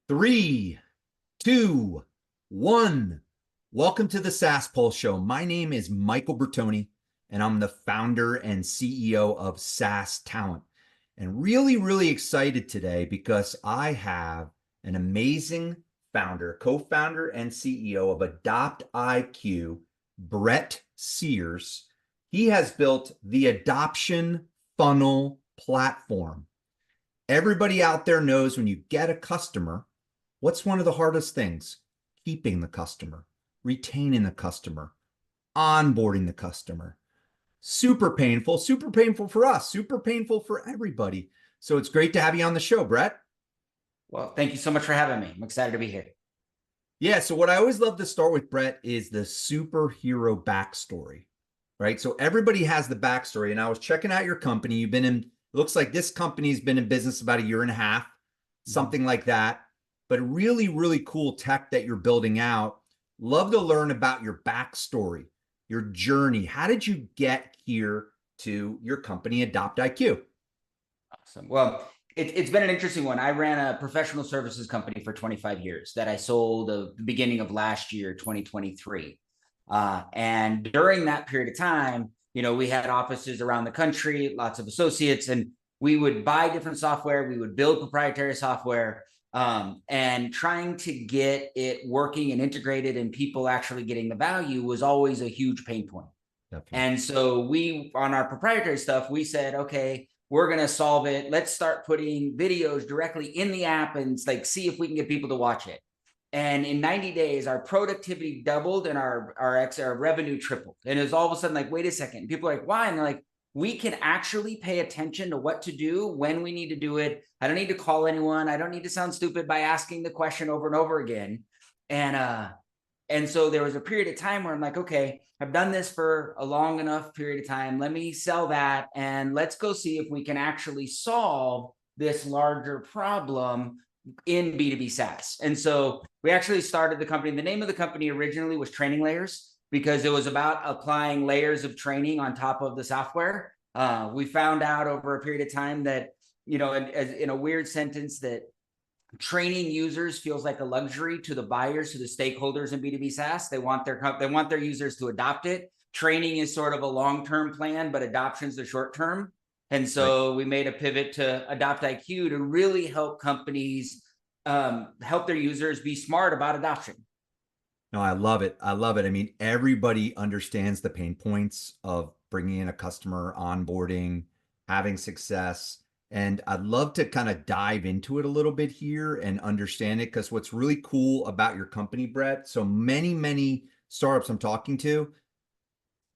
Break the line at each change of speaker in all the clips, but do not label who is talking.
Three, two, one. Welcome to the SaaS Pulse Show. My name is Michael Bertoni, and I'm the founder and CEO of SaaS Talent. And really excited today because I have an amazing founder, co-founder, and CEO of AdoptIQ, Bret Siers. He has built the adoption funnel platform. Everybody out there knows when you get a customer, what's one of the hardest things? Keeping the customer, retaining the customer, onboarding the customer. Super painful for us, super painful for everybody. So it's great to have you on the show, Bret.
Well, thank you so much for having me. I'm excited to be here.
Yeah, so what I always love to start with, Bret, is the superhero backstory, right? So everybody has the backstory. And I was checking out your company. You've been in, looks like this company's been in business about a year and a half, something like that. But really cool tech that you're building out. Love to learn about your backstory, your journey. How did you get here to your company, AdoptIQ?
Awesome. Well, it's been an interesting one. I ran a professional services company for 25 years that I sold at the beginning of last year, 2023. And during that period of time, we had offices around the country, lots of associates, and we would buy different software. We would build proprietary software. And trying to get it working and integrated and people actually getting the value was always a huge pain point. Definitely. And so we, on our proprietary stuff, we said, okay, we're going to solve it. Let's start putting videos directly in the app and see if we can get people to watch it. And in 90 days, our productivity doubled and our revenue tripled. And it was all of a sudden wait a second. People are like, why? And they're like, we can actually pay attention to what to do when we need to do it. I don't need to call anyone. I don't need to sound stupid by asking the question over and over again. And so there was a period of time where I'm like, okay, I've done this for a long enough period of time. Let me sell that and let's go see if we can actually solve this larger problem in B2B SaaS. And so we actually started the company. The name of the company originally was Training Layers, because it was about applying layers of training on top of the software. We found out over a period of time that, in a weird sentence, that training users feels like a luxury to the buyers, to the stakeholders in B2B SaaS. They want their users to adopt it. Training is sort of a long-term plan, but adoption is the short-term. And so we made a pivot to AdoptIQ to really help companies help their users be smart about adoption.
No, I love it. I mean, everybody understands the pain points of bringing in a customer, onboarding, having success. And I'd love to kind of dive into it a little bit here and understand it, because what's really cool about your company, Bret, so many startups I'm talking to,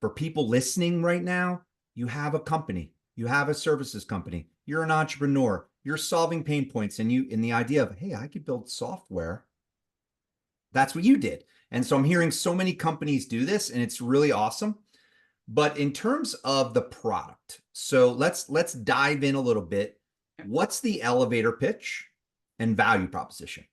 for people listening right now, you have a company, you have a services company, you're an entrepreneur, you're solving pain points, and the idea of, hey, I could build software. That's what you did. And so I'm hearing so many companies do this, and it's really awesome. But in terms of the product, so let's dive in a little bit. What's the elevator pitch and value proposition?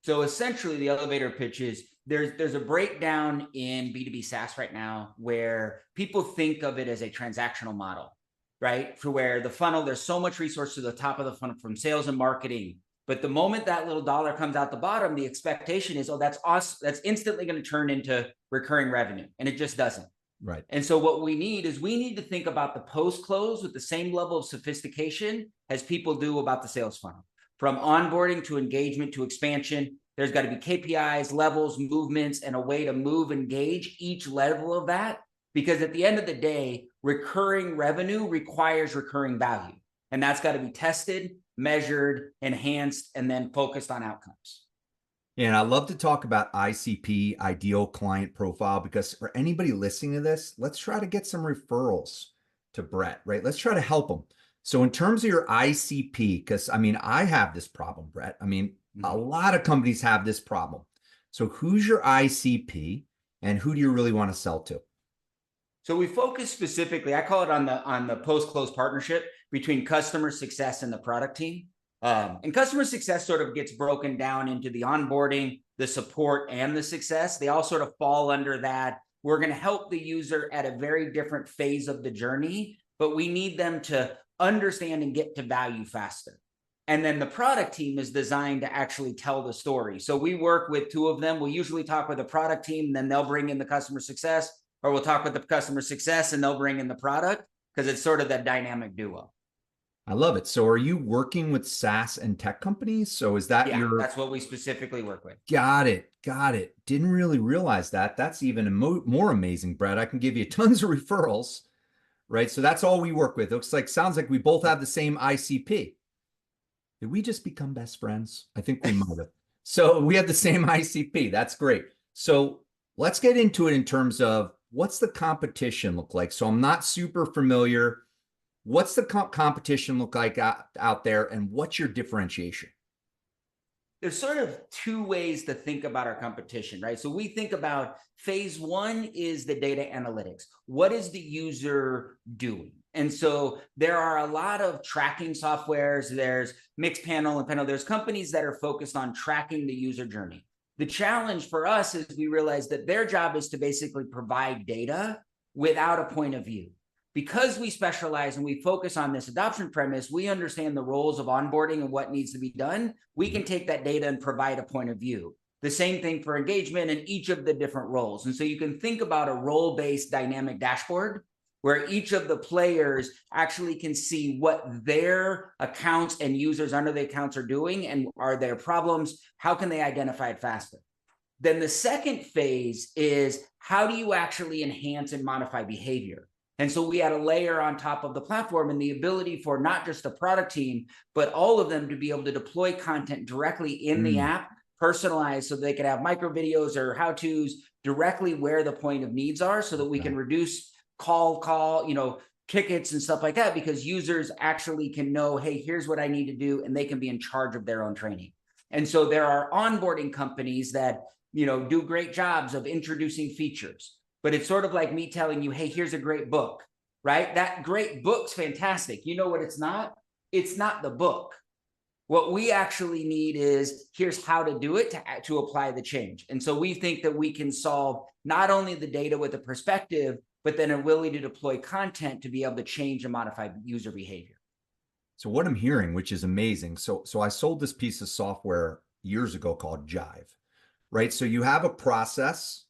So essentially the elevator pitch is there's a breakdown in B2B SaaS right now where people think of it as a transactional model, right? For where the funnel, there's so much resource to the top of the funnel from sales and marketing. But the moment that little dollar comes out the bottom, the expectation is, oh, that's awesome. That's instantly going to turn into recurring revenue. And it just doesn't.
Right.
And so what we need to think about the post-close with the same level of sophistication as people do about the sales funnel. From onboarding to engagement to expansion, there's got to be KPIs, levels, movements, and a way to move and gauge each level of that. Because at the end of the day, recurring revenue requires recurring value. And that's got to be tested, measured, enhanced, and then focused on outcomes.
And I love to talk about ICP, ideal client profile, because for anybody listening to this, let's try to get some referrals to Bret, right? Let's try to help them. So in terms of your ICP, because I mean, I have this problem, Bret. I mean, a lot of companies have this problem. So who's your ICP and who do you really want to sell to?
So we focus specifically, I call it on the post-close partnership between customer success and the product team. And customer success sort of gets broken down into the onboarding, the support, and the success. They all sort of fall under that. We're going to help the user at a very different phase of the journey, but we need them to understand and get to value faster. And then the product team is designed to actually tell the story. So we work with two of them. We'll usually talk with the product team, and then they'll bring in the customer success, or we'll talk with the customer success and they'll bring in the product, because it's sort of that dynamic duo.
I love it. So are you working with SaaS and tech companies? So is that
Yeah,
your,
that's what we specifically work with.
got it. Got it. Didn't really realize that. That's even more amazing, Brett. I can give you tons of referrals, right? So that's all we work with. Looks like, sounds like we both have the same ICP. Did we just become best friends? I think we might have. So we have the same ICP. That's great. So let's get into it in terms of what's the competition look like? So I'm not super familiar. What's the competition look like out there, and what's your differentiation?
There's sort of two ways to think about our competition, right? So we think about phase one is the data analytics. What is the user doing? And so there are a lot of tracking softwares. There's Mixpanel and Panel. There's companies that are focused on tracking the user journey. The challenge for us is we realize that their job is to basically provide data without a point of view. Because we specialize and we focus on this adoption premise, we understand the roles of onboarding and what needs to be done. We can take that data and provide a point of view. The same thing for engagement and each of the different roles. And so you can think about a role-based dynamic dashboard where each of the players actually can see what their accounts and users under the accounts are doing, and are there problems? How can they identify it faster? Then the second phase is, how do you actually enhance and modify behavior? And so we had a layer on top of the platform, and the ability for not just the product team, but all of them to be able to deploy content directly in the app, personalized, so they could have micro videos or how-tos directly where the point of needs are, so that we can reduce tickets and stuff like that, because users actually can know, hey, here's what I need to do, and they can be in charge of their own training. And so there are onboarding companies that, do great jobs of introducing features. But it's sort of like me telling you, hey, here's a great book, right? That great book's fantastic. You know what it's not? It's not the book. What we actually need is, here's how to do it to apply the change. And so we think that we can solve not only the data with a perspective, but then a willing to deploy content to be able to change and modify user behavior.
So what I'm hearing, which is amazing. So I sold this piece of software years ago called Jive, right? So you have a process,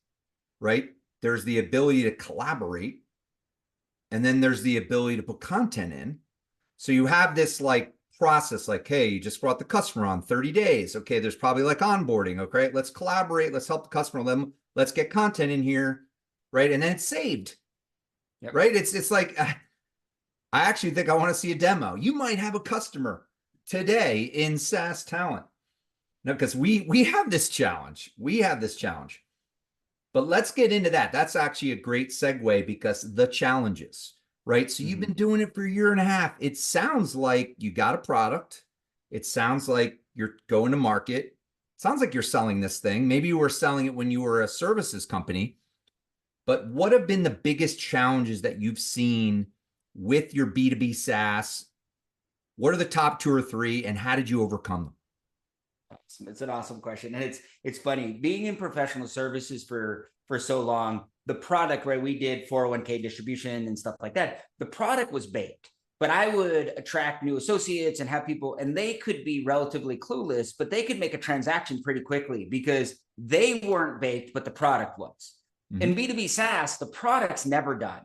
right? There's the ability to collaborate, and then there's the ability to put content in. So you have this like process, like, hey, you just brought the customer on 30 days. Okay, there's probably like onboarding. Okay, let's collaborate. Let's help the customer. Let's get content in here, right? And then it's saved, right? It's like, I actually think I want to see a demo. You might have a customer today in SaaS Talent. No, because we have this challenge. We have this challenge. But let's get into that. That's actually a great segue, because the challenges, right? So you've been doing it for a year and a half. It sounds like you got a product. It sounds like you're going to market. It sounds like you're selling this thing. Maybe you were selling it when you were a services company. But what have been the biggest challenges that you've seen with your B2B SaaS? What are the top two or three, and how did you overcome them?
It's an awesome question. And it's funny, being in professional services for so long, the product, right? We did 401k distribution and stuff like that. The product was baked, but I would attract new associates and have people, and they could be relatively clueless, but they could make a transaction pretty quickly because they weren't baked, but the product was. In B2B SaaS, the product's never done.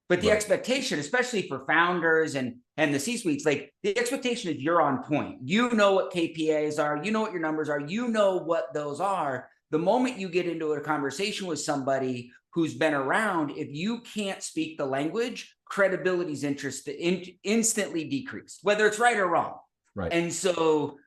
But the expectation, especially for founders and the C-suites, like the expectation is you're on point. You know what KPIs are, you know what your numbers are, you know what those are. The moment you get into a conversation with somebody who's been around, if you can't speak the language, credibility's instantly decreased, whether it's right or wrong.
Right.
And so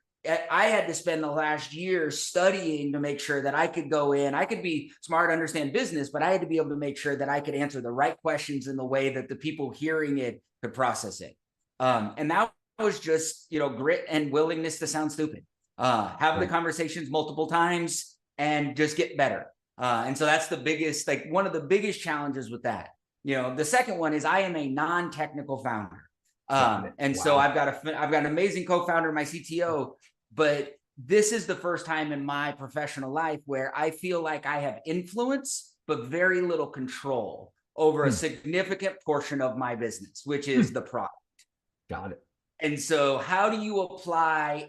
I had to spend the last year studying to make sure that I could go in, I could be smart, understand business, but I had to be able to make sure that I could answer the right questions in the way that the people hearing it could process it. And that was just, grit and willingness to sound stupid. Have the conversations multiple times and just get better. And so that's the biggest, like one of the biggest challenges with that. The second one is I am a non-technical founder. So I've got an amazing co-founder, my CTO, but this is the first time in my professional life where I feel like I have influence, but very little control over a significant portion of my business, which is the product.
Got it.
And so how do you apply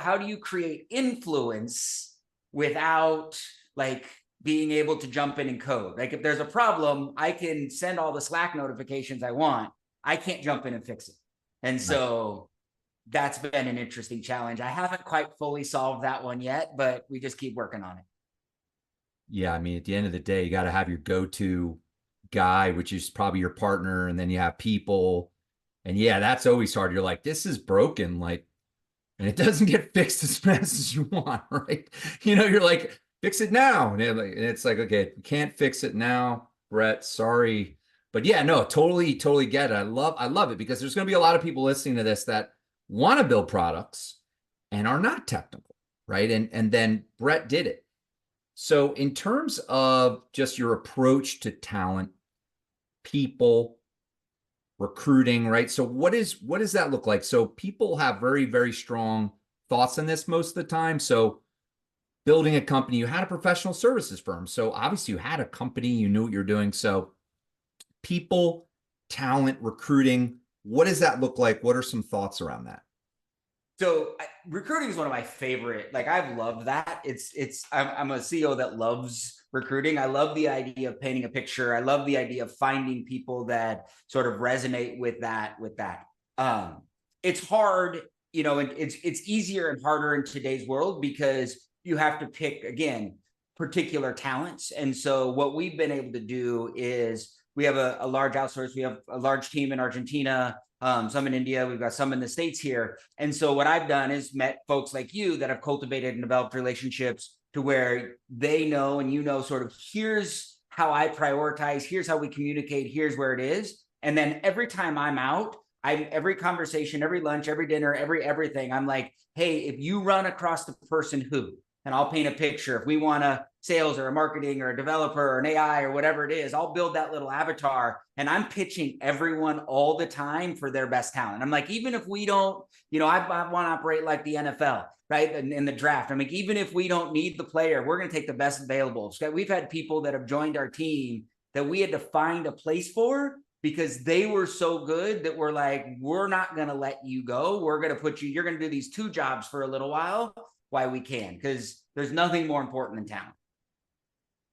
how do you create influence without like being able to jump in and code? Like if there's a problem, I can send all the Slack notifications I want. I can't jump in and fix it. And
Right.
so that's been an interesting challenge. I haven't quite fully solved that one yet, but we just keep working on it.
Yeah, I mean, at the end of the day, you got to have your go-to guy, which is probably your partner, and then you have people. And yeah, that's always hard. You're like, this is broken, like, and it doesn't get fixed as fast as you want, right? You're like, fix it now. And it's like, okay, we can't fix it now, Bret. Sorry. But yeah, no, totally, totally get it. I love it because there's going to be a lot of people listening to this that want to build products and are not technical, right? And then Bret did it. So, in terms of just your approach to talent, people, recruiting, right? So, what does that look like? So, people have very, very strong thoughts on this most of the time. So, building a company, you had a professional services firm. So, obviously, you had a company, you knew what you're doing. So, people, talent, recruiting, what does that look like? What are some thoughts around that?
So recruiting is one of my favorite. Like I've loved that. I'm a CEO that loves recruiting. I love the idea of painting a picture. I love the idea of finding people that sort of resonate with that. It's hard, and it's easier and harder in today's world because you have to pick again particular talents. And so what we've been able to do is we have a large outsource. We have a large team in Argentina, some in India. We've got some in the States here. And so what I've done is met folks like you that have cultivated and developed relationships to where they know and sort of here's how I prioritize, here's how we communicate, here's where it is. And then every time I'm out, every conversation, every lunch, every dinner, everything, I'm like, hey, if you run across the person who, and I'll paint a picture. If we want a sales or a marketing or a developer or an AI or whatever it is, I'll build that little avatar and I'm pitching everyone all the time for their best talent. I'm like, even if we don't, I want to operate like the NFL, right? In the draft. I'm like, even if we don't need the player, we're going to take the best available. We've had people that have joined our team that we had to find a place for because they were so good that we're like, we're not going to let you go. We're going to put you, you're going to do these 2 jobs for a little while. Why we can, because there's nothing more important than talent.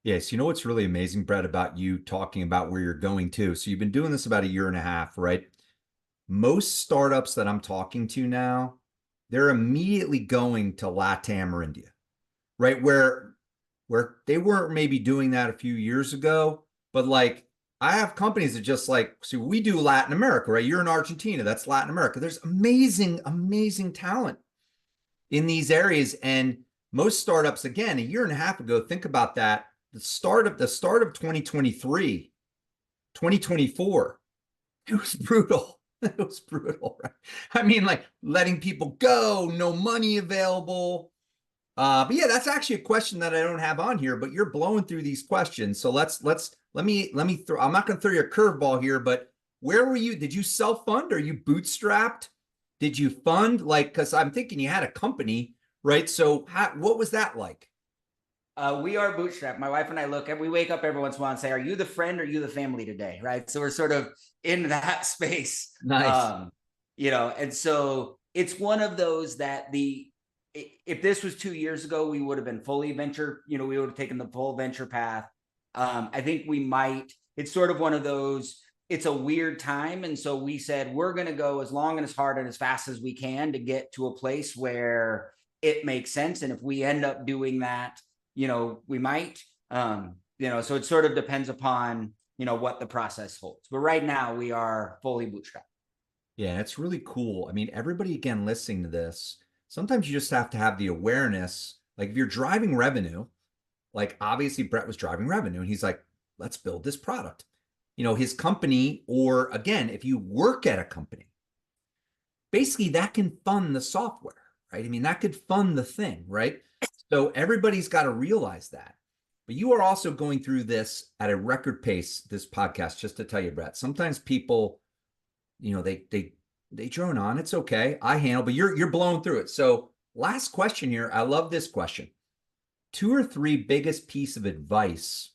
Yes, you know what's really amazing, Bret, about you talking about where you're going to. So you've been doing this about a year and a half, right? Most startups that I'm talking to now, they're immediately going to LATAM or India, right? Where they weren't maybe doing that a few years ago, but like I have companies that just like, so we do Latin America, right? You're in Argentina, that's Latin America. There's amazing, amazing talent in these areas. And most startups, again, a year and a half ago, think about that. The start of 2023, 2024, it was brutal. It was brutal, right? I mean, like letting people go, no money available. But yeah, that's actually a question that I don't have on here, but you're blowing through these questions. So let me throw, I'm not going to throw you a curveball here, but where were you? Did you self-fund? Are you bootstrapped? Did you fund? Like, because I'm thinking you had a company, right? So what was that like?
We are bootstrapped. My wife and I we wake up every once in a while and say, are you the friend or are you the family today? Right. So we're sort of in that space.
Nice.
And so it's one of those that if this was 2 years ago, we would have been fully venture, we would have taken the full venture path. I think it's sort of one of those, it's a weird time. And so we said, we're going to go as long and as hard and as fast as we can to get to a place where it makes sense. And if we end up doing that, we might, so it sort of depends upon, what the process holds. But right now we are fully bootstrapped.
Yeah, it's really cool. I mean, everybody again listening to this, sometimes you just have to have the awareness. Like if you're driving revenue, like obviously Bret was driving revenue and he's like, let's build this product. His company, or again, if you work at a company, basically that can fund the software, right? I mean, that could fund the thing, right? So everybody's got to realize that. But you are also going through this at a record pace, this podcast, just to tell you, Bret. Sometimes people, they drone on. It's okay. I handle, but you're blowing through it. So last question here. I love this question. 2 or 3 biggest piece of advice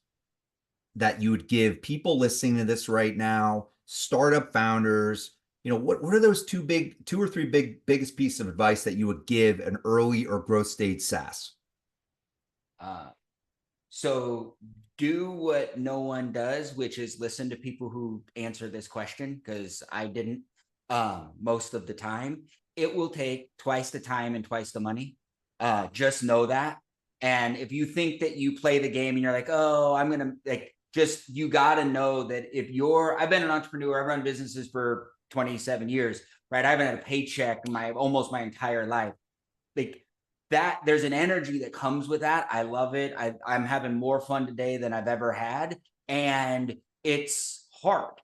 that you would give people listening to this right now, startup founders, what are those two or three biggest pieces of advice that you would give an early or growth stage SaaS?
So do what no one does, which is listen to people who answer this question, because I didn't most of the time. It will take twice the time and twice the money. Just know that. And if you think that you play the game and you're like, oh, I'm going to like, just, you got to know that if I've been an entrepreneur, I've run businesses for 27 years, right? I haven't had a paycheck in almost my entire life. Like that, there's an energy that comes with that. I love it. I'm having more fun today than I've ever had. And it's hard.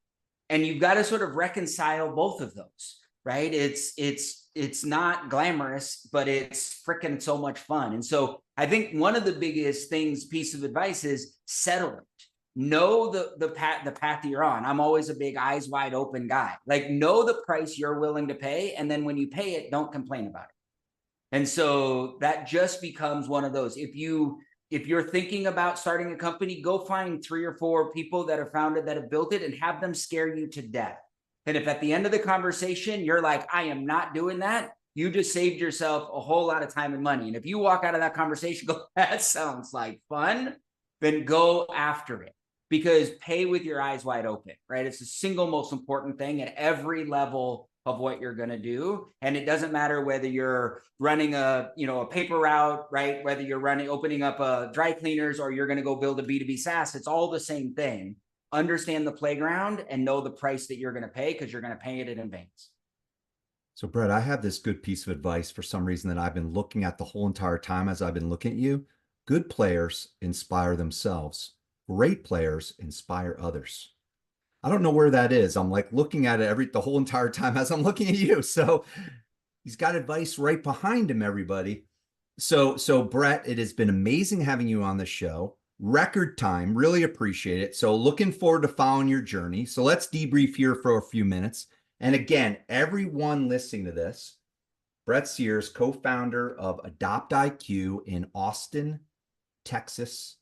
And you've got to sort of reconcile both of those, right? It's not glamorous, but it's freaking so much fun. And so I think one of the biggest piece of advice is settle it. Know the path that you're on. I'm always a big eyes wide open guy. Like, know the price you're willing to pay. And then when you pay it, don't complain about it. And so that just becomes one of those. If you're thinking about starting a company, go find 3 or 4 people that have founded, that have built it, and have them scare you to death. And if at the end of the conversation, you're like, I am not doing that, you just saved yourself a whole lot of time and money. And if you walk out of that conversation, go, that sounds like fun, then go after it. Because pay with your eyes wide open, right? It's the single most important thing at every level of what you're going to do. And it doesn't matter whether you're running a paper route, right? Whether you're opening up a dry cleaners, or you're going to go build a B2B SaaS, it's all the same thing. Understand the playground and know the price that you're going to pay, because you're going to pay it in advance.
So Brett, I have this good piece of advice for some reason that I've been looking at the whole entire time as I've been looking at you. Good players inspire themselves. Great players inspire others. I don't know where that is. I'm like looking at it the whole entire time as I'm looking at you. So he's got advice right behind him, everybody. So Brett, it has been amazing having you on the show. Record time, really appreciate it. So looking forward to following your journey. So let's debrief here for a few minutes. And again, everyone listening to this, Bret Siers, co-founder of AdoptIQ in Austin, Texas.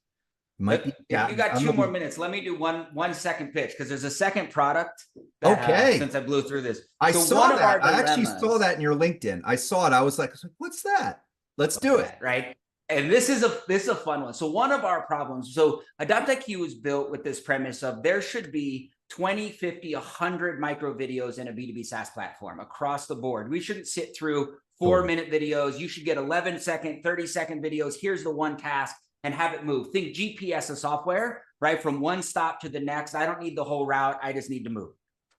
If you got 2 more minutes, let me do one second pitch, because there's a second product that,
okay.
Since I blew through this.
I saw that. I actually saw that in your LinkedIn. I saw it. I was like, what's that? Let's do it.
Right. And this is a fun one. So one of our problems, so AdoptIQ was built with this premise of there should be 20, 50, 100 micro videos in a B2B SaaS platform across the board. We shouldn't sit through 4-minute videos. You should get 11-second, 30-second videos. Here's the one task, and have it move. Think GPS of software, right? From one stop to the next. I don't need the whole route. I just need to move.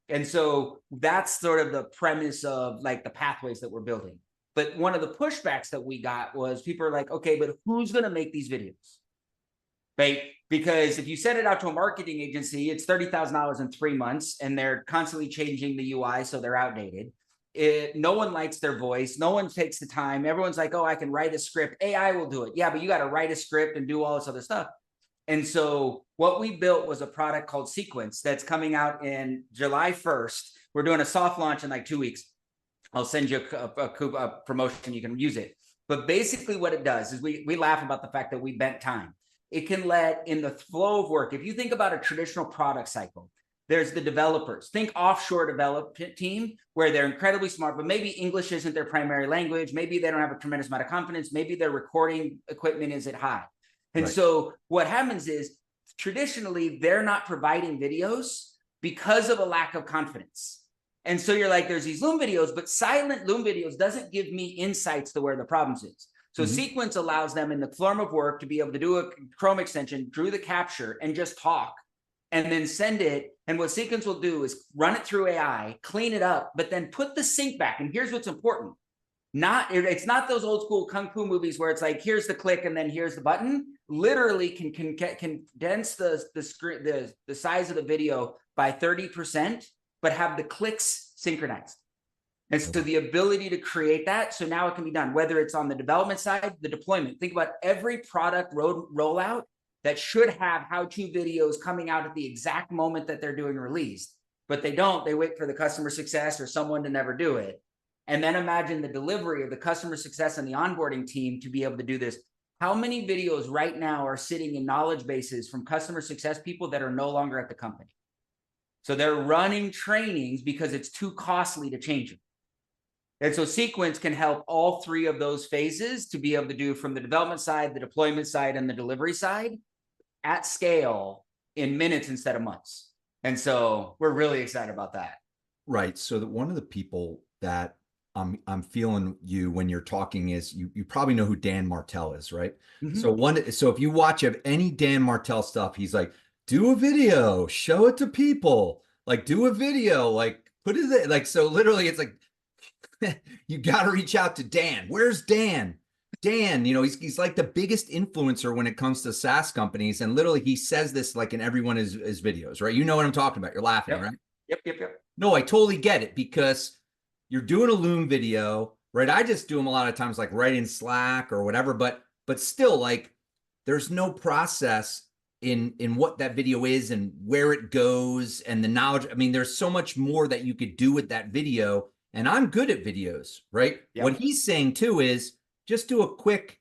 And so that's sort of the premise of like the pathways that we're building. But one of the pushbacks that we got was people are like, okay, but who's going to make these videos? Right? Because if you send it out to a marketing agency, it's $30,000 in 3 months, and they're constantly changing the UI, so they're outdated. No one likes their voice. No one takes the time. Everyone's like, oh, I can write a script. AI will do it. Yeah, but you got to write a script and do all this other stuff. And so what we built was a product called Sequence that's coming out in July 1st. We're doing a soft launch in like 2 weeks. I'll send you a promotion. You can use it. But basically what it does is we laugh about the fact that we bent time. It can let in the flow of work. If you think about a traditional product cycle, there's the developers. Think offshore development team where they're incredibly smart, but maybe English isn't their primary language. Maybe they don't have a tremendous amount of confidence. Maybe their recording equipment isn't high. And so what happens is traditionally they're not providing videos because of a lack of confidence. And so you're like, there's these Loom videos, but silent Loom videos doesn't give me insights to where the problems is. So Sequence allows them in the form of work to be able to do a Chrome extension, do the capture, and just talk, and then send it. And what Sequence will do is run it through AI, clean it up, but then put the sync back. And here's what's important. It's not those old school Kung Fu movies where it's like, here's the click and then here's the button. Literally can condense the size of the video by 30%, but have the clicks synchronized. And so the ability to create that, so now it can be done, whether it's on the development side, the deployment. Think about every product rollout that should have how-to videos coming out at the exact moment that they're doing release, but they don't. They wait for the customer success or someone to never do it. And then imagine the delivery of the customer success and the onboarding team to be able to do this. How many videos right now are sitting in knowledge bases from customer success people that are no longer at the company? So they're running trainings because it's too costly to change them. And so Sequence can help all three of those phases to be able to do from the development side, the deployment side, and the delivery side at scale in minutes instead of months. And so we're really excited about that.
Right. So that one of the people that I'm feeling you when you're talking is you probably know who Dan Martell is, right?
Mm-hmm.
So if you watch any Dan Martell stuff, he's like, do a video, show it to people, like do a video, like put it like, so literally it's like you got to reach out to Dan. Where's Dan? Dan, he's like the biggest influencer when it comes to SaaS companies. And literally he says this like in every one of his videos, right? You know what I'm talking about. You're laughing,
Yep.
right?
Yep.
No, I totally get it because you're doing a Loom video, right? I just do them a lot of times, like right in Slack or whatever, but still, like, there's no process in what that video is and where it goes and the knowledge. I mean, there's so much more that you could do with that video. And I'm good at videos, right?
Yep.
What he's saying too is just do a quick,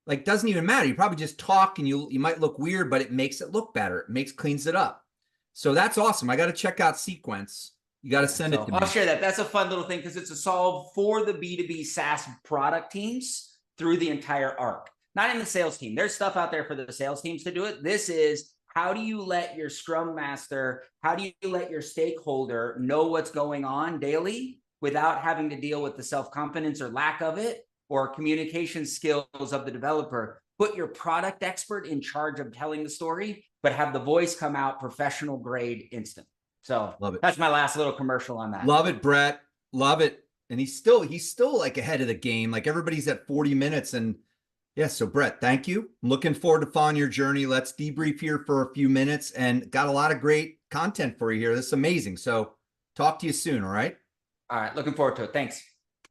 like, doesn't even matter. You probably just talk and you might look weird, but it makes it look better. It cleans it up. So that's awesome. I got to check out Sequence. You got to send it
So
to
I'll
me.
share that. That's a fun little thing because it's a solve for the B2B SaaS product teams through the entire arc. Not in the sales team. There's stuff out there for the sales teams to do it. This is how do you let your scrum master, how do you let your stakeholder know what's going on daily without having to deal with the self-confidence or lack of it or communication skills of the developer? Put your product expert in charge of telling the story, but have the voice come out professional grade instant. So
Love it.
that's my last little commercial on that.
Love it, Bret. Love it. And he's still like ahead of the game. Like everybody's at 40 minutes. And yeah, so Bret, thank you. I'm looking forward to following your journey. Let's debrief here for a few minutes and got a lot of great content for you here. This is amazing. So talk to you soon. All right.
All right. Looking forward to it. Thanks.